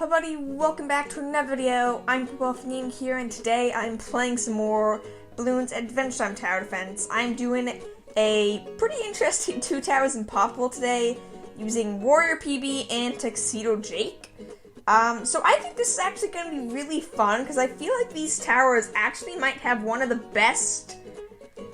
Hi buddy, welcome back to another video. I'm Impoppable here, and today I'm playing some more Bloons Adventure Time Tower Defense. I'm doing a pretty interesting 2 towers Impoppable today, using Warrior PB and Tuxedo Jake. So I think this is actually going to be really fun, because I feel like these towers actually might have one of the best,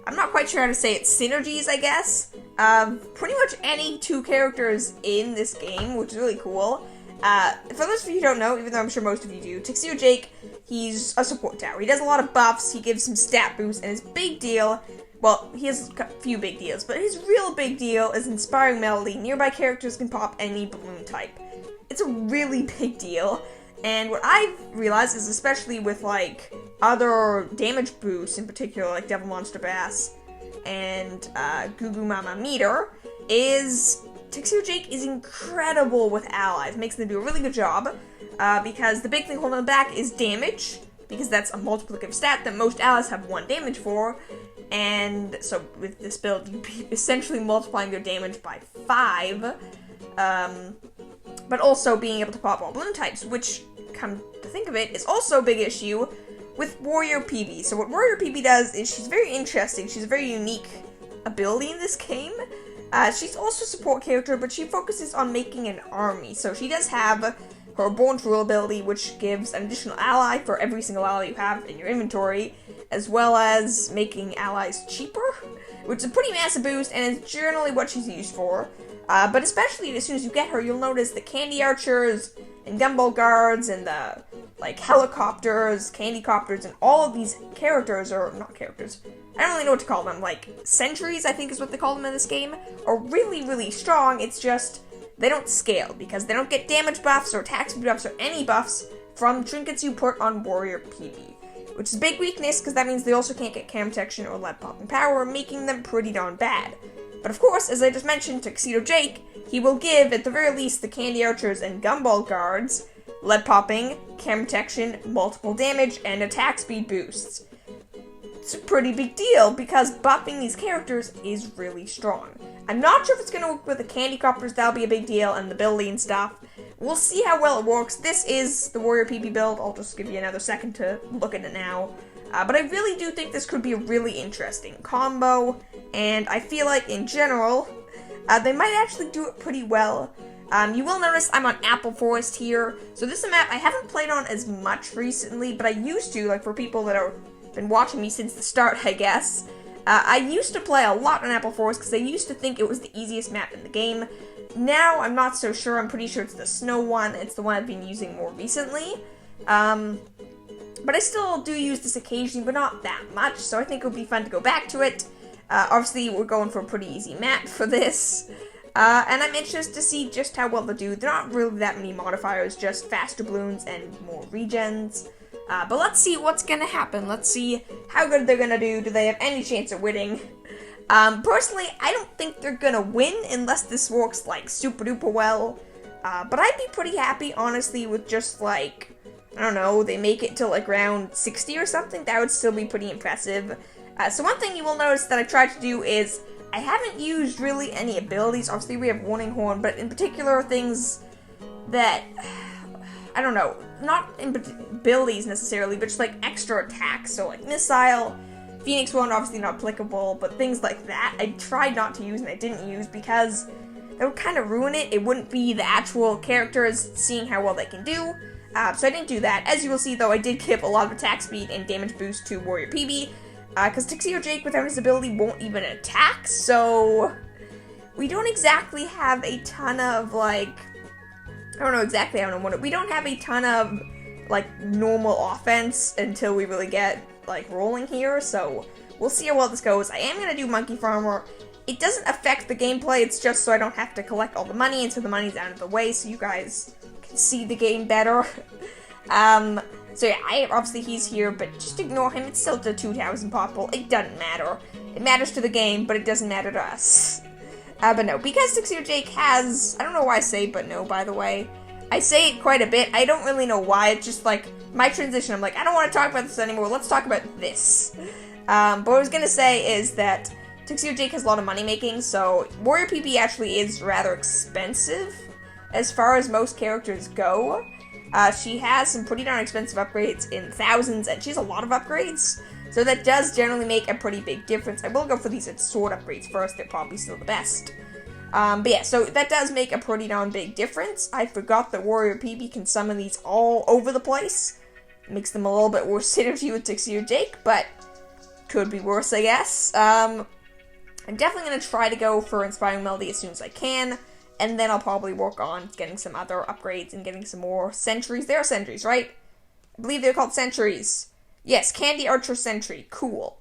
I'm not quite sure how to say it, synergies, I guess, of pretty much any 2 characters in this game, which is really cool. For those of you who don't know, even though I'm sure most of you do, Tuxedo Jake, he's a support tower. He does a lot of buffs, he gives some stat boosts, and his big deal, well, he has a few big deals, but his real big deal is Inspiring Melody. Nearby characters can pop any balloon type. It's a really big deal, and what I've realized is, especially with, like, other damage boosts, in particular, like Devil Monster Bass and Goo Goo Mama Meter, is Tuxedo Jake is incredible with allies, makes them do a really good job, because the big thing holding them back is damage, because that's a multiplicative stat that most allies have 1 damage for, and so with this build, you'd be essentially multiplying your damage by 5, but also being able to pop all balloon types, which, come to think of it, is also a big issue with Warrior PB. So what Warrior PB does is she's very interesting, she's a very unique ability in this game. She's also a support character, but she focuses on making an army. So she does have her Born to Rule ability, which gives an additional ally for every single ally you have in your inventory, as well as making allies cheaper, which is a pretty massive boost, and is generally what she's used for. But especially as soon as you get her, you'll notice the candy archers, and gumball guards, and the, like, helicopters, candy copters, and all of these characters, or not characters, I don't really know what to call them, like, sentries, I think is what they call them in this game, are really, really strong. It's just, they don't scale, because they don't get damage buffs, or attack speed buffs, or any buffs from trinkets you put on Warrior PB, which is a big weakness, because that means they also can't get cam protection or lead popping power, making them pretty darn bad. But of course, as I just mentioned, Tuxedo Jake, he will give, at the very least, the candy archers and gumball guards lead popping, cam protection, multiple damage, and attack speed boosts. It's a pretty big deal, because buffing these characters is really strong. I'm not sure if it's going to work with the candy copters, that'll be a big deal, and the ability and stuff. We'll see how well it works. This is the Warrior PB build. I'll just give you another second to look at it now. But I really do think this could be a really interesting combo, and I feel like, in general, they might actually do it pretty well. You will notice I'm on Apple Forest here, so this is a map I haven't played on as much recently, but I used to, like, for people that have been watching me since the start, I guess. I used to play a lot on Apple Forest, because I used to think it was the easiest map in the game. Now, I'm not so sure. I'm pretty sure it's the snow one. It's the one I've been using more recently. But I still do use this occasionally, but not that much, so I think it would be fun to go back to it. Obviously, we're going for a pretty easy map for this. And I'm interested to see just how well they do. There are not really that many modifiers, just faster balloons and more regens. But let's see what's gonna happen. Let's see how good they're gonna do. Do they have any chance of winning? Personally, I don't think they're gonna win unless this works, like, super duper well. But I'd be pretty happy, honestly, with just, like, I don't know, they make it to, like, round 60 or something. That would still be pretty impressive. So one thing you will notice that I tried to do is I haven't used really any abilities. Obviously, we have Warning Horn, but in particular things that, I don't know, not in abilities necessarily, but just, like, extra attacks. So, like, Missile, Phoenix One, obviously not applicable, but things like that I tried not to use and I didn't use because that would kind of ruin it. It wouldn't be the actual characters seeing how well they can do. So I didn't do that. As you will see, though, I did give a lot of attack speed and damage boost to Warrior PB, because Tuxedo Jake, without his ability, won't even attack, so we don't exactly have a ton of, like, I don't know exactly how to we don't have a ton of, like, normal offense until we really get, like, rolling here, so we'll see how well this goes. I am going to do Monkey Farmer. It doesn't affect the gameplay, it's just so I don't have to collect all the money until the money's out of the way, so you guys can see the game better. So yeah, obviously he's here, but just ignore him. It's still the 2 towers Impoppable. It doesn't matter. It matters to the game, but it doesn't matter to us. But no, because Tuxedo Jake has, I don't know why I say but no, by the way. I say it quite a bit. I don't really know why. It's just like my transition. I'm like, I don't want to talk about this anymore. Let's talk about this. But what I was going to say is that Tuxedo Jake has a lot of money making, so Warrior PB actually is rather expensive as far as most characters go. She has some pretty darn expensive upgrades in thousands, and she has a lot of upgrades, so that does generally make a pretty big difference. I will go for these sword upgrades first, they're probably still the best. But yeah, so that does make a pretty darn big difference. I forgot that Warrior PB can summon these all over the place. Makes them a little bit worse synergy with Tuxedo Jake, but could be worse, I guess. I'm definitely going to try to go for Inspiring Melody as soon as I can, and then I'll probably work on getting some other upgrades and getting some more sentries. They are sentries, right? I believe they're called sentries. Yes, Candy Archer Sentry. Cool.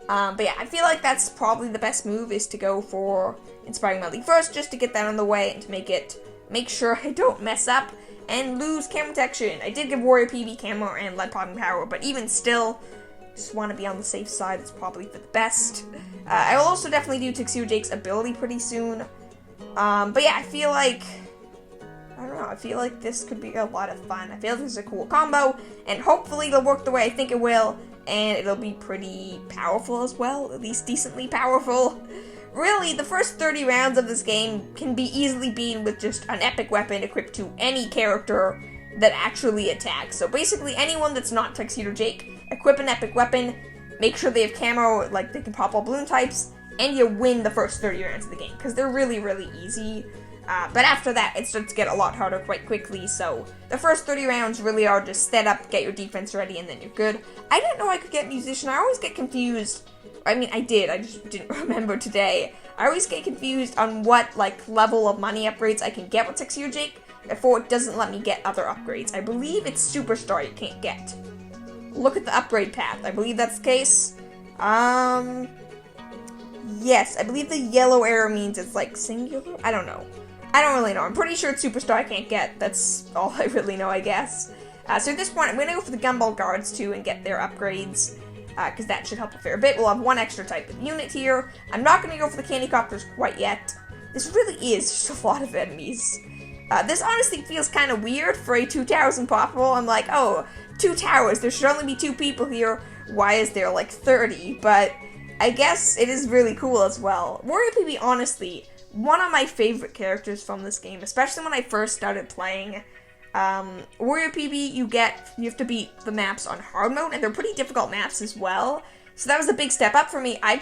But yeah, I feel like that's probably the best move, is to go for Inspiring Melody first, just to get that on the way and to make sure I don't mess up and lose camera protection. I did give Warrior PB camera and lead popping power, but even still, just want to be on the safe side. It's probably for the best. I will also definitely do Tuxedo Jake's ability pretty soon. But yeah, I feel like this could be a lot of fun. I feel like this is a cool combo, and hopefully it'll work the way I think it will, and it'll be pretty powerful as well, at least decently powerful. Really, the first 30 rounds of this game can be easily beaten with just an epic weapon equipped to any character that actually attacks. So basically, anyone that's not Tuxedo Jake, equip an epic weapon, make sure they have camo, like they can pop all balloon types, and you win the first 30 rounds of the game, because they're really, really easy. But after that, it starts to get a lot harder quite quickly, so the first 30 rounds really are just set up, get your defense ready, and then you're good. I didn't know I could get Musician. I always get confused. I mean, I did, I just didn't remember today. I always get confused on what, level of money upgrades I can get with Tuxedo Jake before it doesn't let me get other upgrades. I believe it's Superstar you can't get. Look at the upgrade path. I believe that's the case. Yes, I believe the yellow arrow means it's, singular? I don't know. I don't really know. I'm pretty sure it's Superstar I can't get. That's all I really know, I guess. So at this point, I'm going to go for the Gumball Guards, too, and get their upgrades, because that should help a fair bit. We'll have one extra type of unit here. I'm not going to go for the Candy Copters quite yet. This really is just a lot of enemies. This honestly feels kind of weird for a 2 towers Impoppable. I'm like, oh, 2 towers. There should only be 2 people here. Why is there, 30? But I guess it is really cool as well. Warrior PB, honestly, one of my favorite characters from this game, especially when I first started playing. Warrior PB, you have to beat the maps on hard mode, and they're pretty difficult maps as well. So that was a big step up for me. I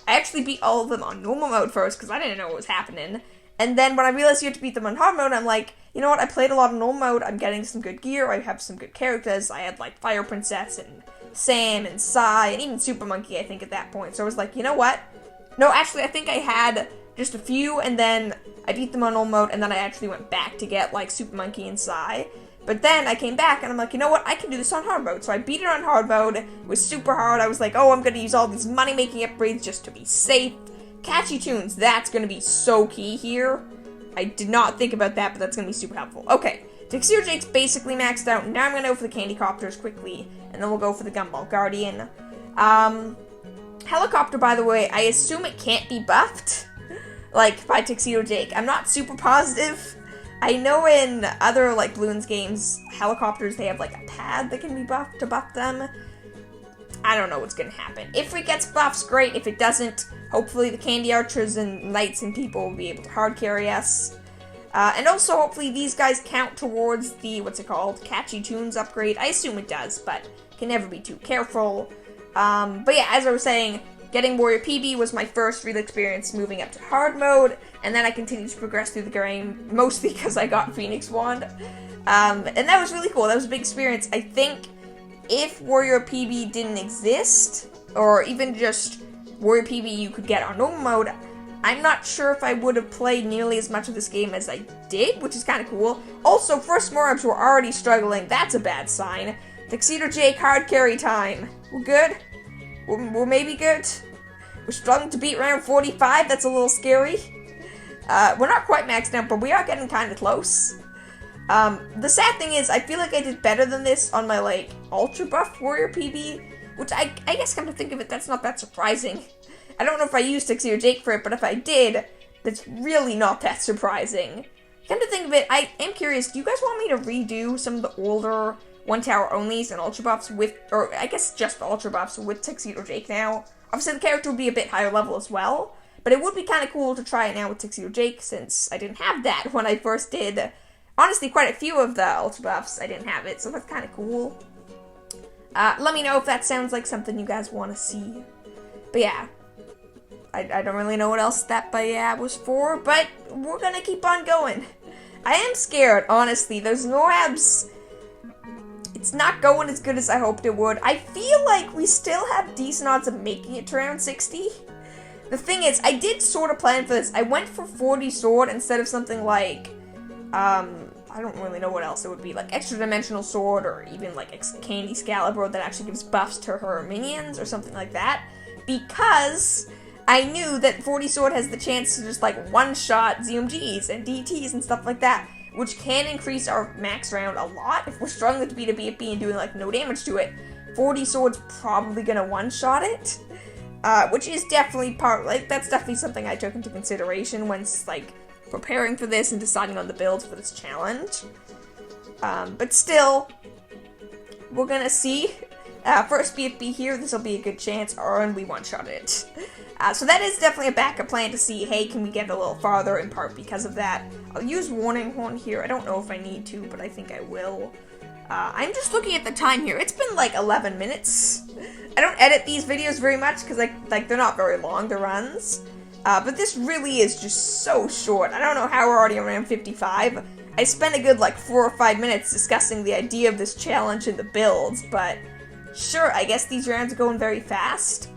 actually beat all of them on normal mode first, because I didn't know what was happening. And then when I realized you had to beat them on hard mode, I'm like, you know what, I played a lot of normal mode, I'm getting some good gear, I have some good characters. I had, Fire Princess, and Sam, and Sai, and even Super Monkey, I think, at that point. So I was like, you know what? No, actually, I think I had just a few, and then I beat them on normal mode, and then I actually went back to get, Super Monkey and Sai. But then I came back, and I'm like, you know what, I can do this on hard mode. So I beat it on hard mode. It was super hard. I was like, oh, I'm going to use all these money-making upgrades just to be safe. Catchy tunes, that's going to be so key here. I did not think about that, but that's going to be super helpful. Okay, Tuxedo Jake's basically maxed out. Now I'm going to go for the Candy Copters quickly, and then we'll go for the Gumball Guardian. Helicopter, by the way, I assume it can't be buffed, by Tuxedo Jake. I'm not super positive. I know in other, Bloons games, helicopters, they have, a pad that can be buffed to buff them. I don't know what's gonna happen. If it gets buffs, great. If it doesn't, hopefully the Candy Archers and Knights and people will be able to hard carry us. And also, hopefully these guys count towards the, Catchy Tunes upgrade. I assume it does, but can never be too careful. But yeah, as I was saying, getting Warrior PB was my first real experience moving up to hard mode, and then I continued to progress through the game, mostly because I got Phoenix Wand. And that was really cool. That was a big experience. I think if Warrior PB didn't exist, or even just Warrior PB you could get on normal mode, I'm not sure if I would have played nearly as much of this game as I did, which is kind of cool. Also, first Morabs were already struggling. That's a bad sign. Tuxedo Jake hard carry time. We're good? We're maybe good? We're struggling to beat round 45? That's a little scary. We're not quite maxed out, but we are getting kind of close. The sad thing is, I feel like I did better than this on my, Ultra Buff Warrior PB, which I guess, come to think of it, that's not that surprising. I don't know if I used Tuxedo Jake for it, but if I did, that's really not that surprising. Come to think of it, I am curious, do you guys want me to redo some of the older 1 tower onlys and Ultra Buffs with, or I guess just the Ultra Buffs with Tuxedo Jake now? Obviously, the character would be a bit higher level as well, but it would be kind of cool to try it now with Tuxedo Jake, since I didn't have that when I first did honestly, quite a few of the Ultra Buffs, I didn't have it, so that's kind of cool. Let me know if that sounds like something you guys want to see. But yeah, I don't really know what else that but yeah was for, but we're gonna keep on going. I am scared, honestly. Those NORABs, it's not going as good as I hoped it would. I feel like we still have decent odds of making it to round 60. The thing is, I did sort of plan for this. I went for 40 sword instead of something like, I don't really know what else it would be, like extra dimensional sword or even like Candy Excalibur that actually gives buffs to her minions or something like that, because I knew that 40 sword has the chance to just like one-shot ZMGs and DTs and stuff like that, which can increase our max round a lot. If we're struggling to beat a BFB and doing like no damage to it, 40 sword's probably gonna one-shot it, which is definitely that's definitely something I took into consideration when like preparing for this and deciding on the builds for this challenge. But still, we're gonna see. First BFB here, this will be a good chance, and we one-shot it. So that is definitely a backup plan to see, hey, can we get a little farther, in part because of that. I'll use Warning Horn here. I don't know if I need to, but I think I will. I'm just looking at the time here. It's been like 11 minutes. I don't edit these videos very much because like they're not very long, the runs. But this really is just so short. I don't know how we're already around 55. I spent a good like 4 or 5 minutes discussing the idea of this challenge and the builds, but sure, I guess these rounds are going very fast.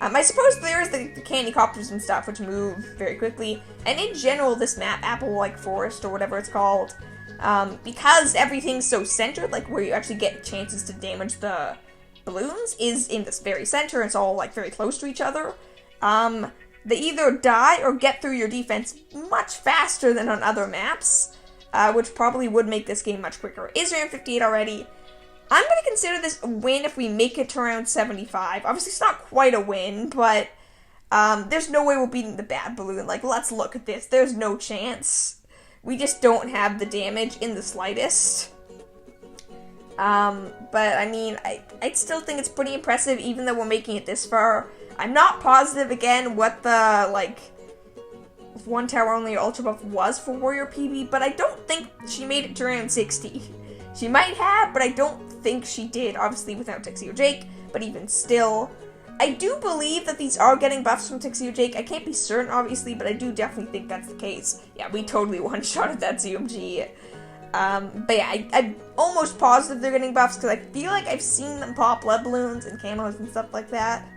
I suppose there's the candy copters and stuff, which move very quickly, and in general, this map, Apple-like Forest, or whatever it's called, because everything's so centered, like where you actually get chances to damage the balloons, is in this very center, it's all like very close to each other. They either die or get through your defense much faster than on other maps, which probably would make this game much quicker. Is round 58 already? I'm going to consider this a win if we make it to round 75. Obviously, it's not quite a win, but there's no way we're beating the bad balloon. Like, let's look at this. There's no chance. We just don't have the damage in the slightest. But, I mean, I still think it's pretty impressive, even though we're making it this far. I'm not positive, again, what the, like, one tower only Ultra Buff was for Warrior PB, but I don't think she made it to round 60. She might have, but I don't think she did, obviously without Tuxedo Jake, but even still. I do believe that these are getting buffs from Tuxedo Jake. I can't be certain, obviously, but I do definitely think that's the case. Yeah, we totally one-shotted that ZMG. But yeah, I'm almost positive they're getting buffs, because I feel like I've seen them pop lead balloons and camos and stuff like that.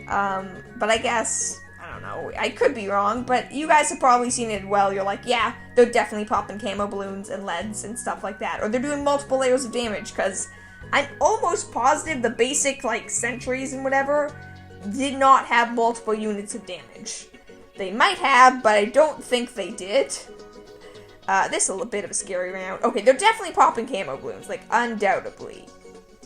But I guess, I don't know, I could be wrong, but you guys have probably seen it well. You're like, yeah, they're definitely popping camo balloons and leads and stuff like that, or they're doing multiple layers of damage, because I'm almost positive the basic, like, sentries and whatever did not have multiple units of damage. They might have, but I don't think they did. This is a bit of a scary round. Okay, they're definitely popping camo balloons, like, undoubtedly.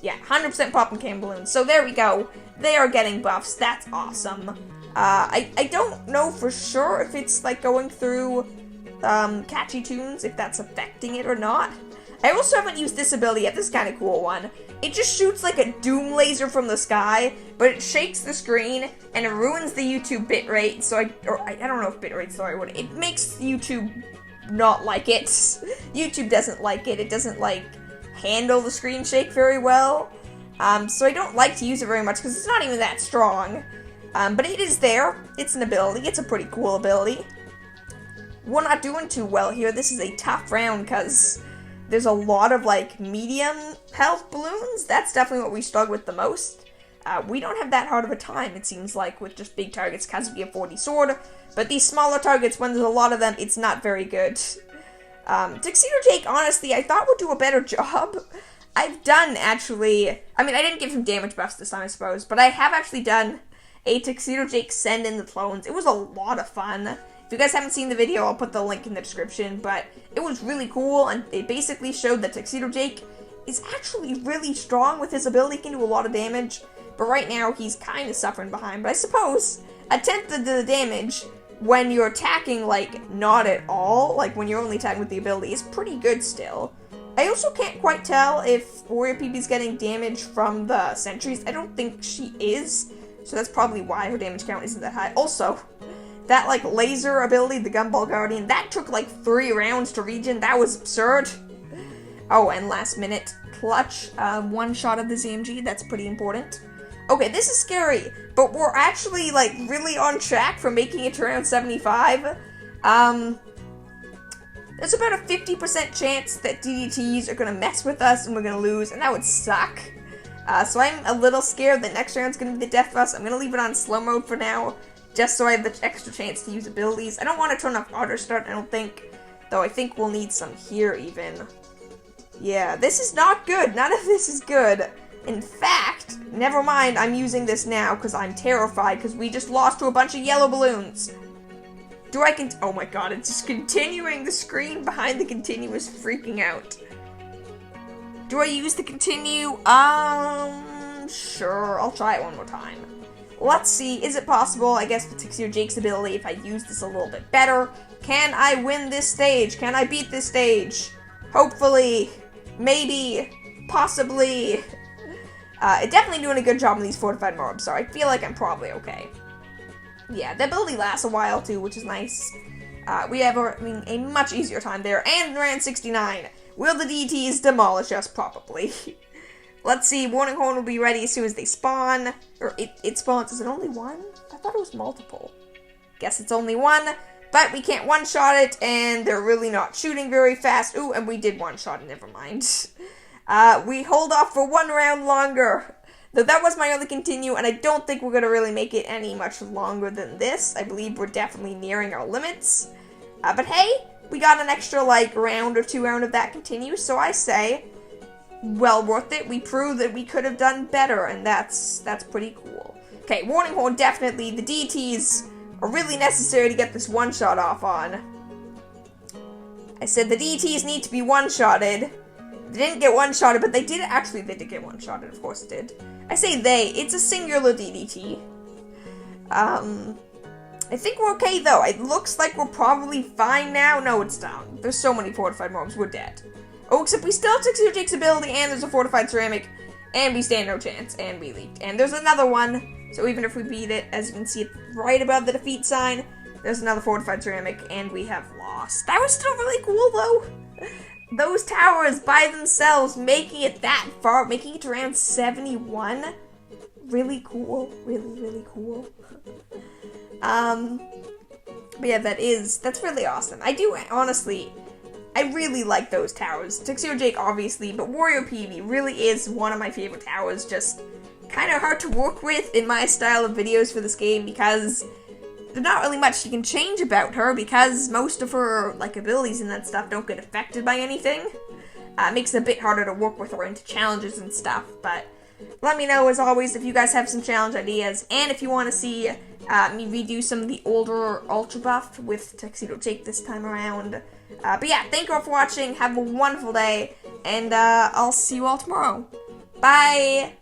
Yeah, 100% popping camo balloons. So there we go. They are getting buffs. That's awesome. I don't know for sure if it's, like, going through catchy tunes, if that's affecting it or not. I also haven't used this ability yet. This is kind of cool one. It just shoots like a doom laser from the sky, but it shakes the screen and it ruins the YouTube bitrate. So I don't know if bitrate's the right word. It makes YouTube not like it. YouTube doesn't like it. It doesn't like handle the screen shake very well. So I don't like to use it very much because it's not even that strong. But it is there. It's an ability. It's a pretty cool ability. We're not doing too well here. This is a tough round because there's a lot of, like, medium health balloons. That's definitely what we struggle with the most. We don't have that hard of a time, it seems like, with just big targets because we have 40 sword. But these smaller targets, when there's a lot of them, it's not very good. Tuxedo Jake, honestly, I thought would do a better job. I've done, actually, I mean, I didn't give him damage buffs this time, I suppose, but I have actually done a Tuxedo Jake send in the clones. It was a lot of fun. If you guys haven't seen the video, I'll put the link in the description, but it was really cool, and it basically showed that Tuxedo Jake is actually really strong with his ability. He can do a lot of damage, but right now he's kind of suffering behind. But I suppose a tenth of the damage when you're attacking, like, not at all, like when you're only attacking with the ability, is pretty good still. I also can't quite tell if Warrior PB's getting damage from the sentries. I don't think she is, so that's probably why her damage count isn't that high. Also, That, like, laser ability, the Gumball Guardian, that took, like, 3 rounds to regen. That was absurd. Oh, and last minute clutch, one shot of the ZMG. That's pretty important. Okay, this is scary, but we're actually, like, really on track for making it to around 75. There's about a 50% chance that DDTs are gonna mess with us and we're gonna lose, and that would suck. So I'm a little scared that next round's gonna be the death of us. I'm gonna leave it on slow mode for now, just so I have the extra chance to use abilities. I don't want to turn off auto start, I don't think, though I think we'll need some here even. Yeah, this is not good. None of this is good. In fact, never mind, I'm using this now because I'm terrified because we just lost to a bunch of yellow balloons. Do I oh my god, it's just continuing. The screen behind the continue is freaking out. Do I use the continue? Sure, I'll try it one more time. Let's see, is it possible, I guess with Tuxedo Jake's ability, if I use this a little bit better, can I win this stage? Can I beat this stage? Hopefully, maybe, possibly. Definitely doing a good job in these fortified mobs, so I feel like I'm probably okay. Yeah, the ability lasts a while too, which is nice. We have a much easier time there, and ran 69. Will the DTs demolish us? Probably. Let's see, Warning Horn will be ready as soon as they spawn. Or it spawns, is it only one? I thought it was multiple. Guess it's only one, but we can't one-shot it, and they're really not shooting very fast. Ooh, and we did one-shot it, never mind. We hold off for 1 round longer. Though that was my only continue, and I don't think we're going to really make it any much longer than this. I believe we're definitely nearing our limits. But hey, we got an extra, like, round or 2 round of that continue, so I say, well worth it. We proved that we could have done better, and that's pretty cool. Okay, Warning Horn, definitely. The DTs are really necessary to get this one-shot off on. I said the DTs need to be one-shotted. They didn't get one-shotted, but they did get one-shotted, of course it did. I say they, it's a singular DDT. I think we're okay, though. It looks like we're probably fine now. No, it's down. There's so many fortified mobs, we're dead. Oh, except we still have Tuxedo Jake's ability, and there's a fortified ceramic, and we stand no chance, and we leaked. And there's another one, so even if we beat it, as you can see, it's right above the defeat sign, there's another fortified ceramic, and we have lost. That was still really cool, though. Those towers by themselves, making it that far, making it to round 71, really cool, really, really cool. But yeah, that's really awesome. I do, honestly, I really like those towers. Tuxedo Jake, obviously, but Warrior PB really is one of my favorite towers. Just kind of hard to work with in my style of videos for this game because there's not really much you can change about her because most of her, like, abilities and that stuff don't get affected by anything. It makes it a bit harder to work with her into challenges and stuff, but let me know, as always, if you guys have some challenge ideas, and if you want to see me redo some of the older Ultra Buff with Tuxedo Jake this time around. But yeah, thank you all for watching, have a wonderful day, and I'll see you all tomorrow. Bye!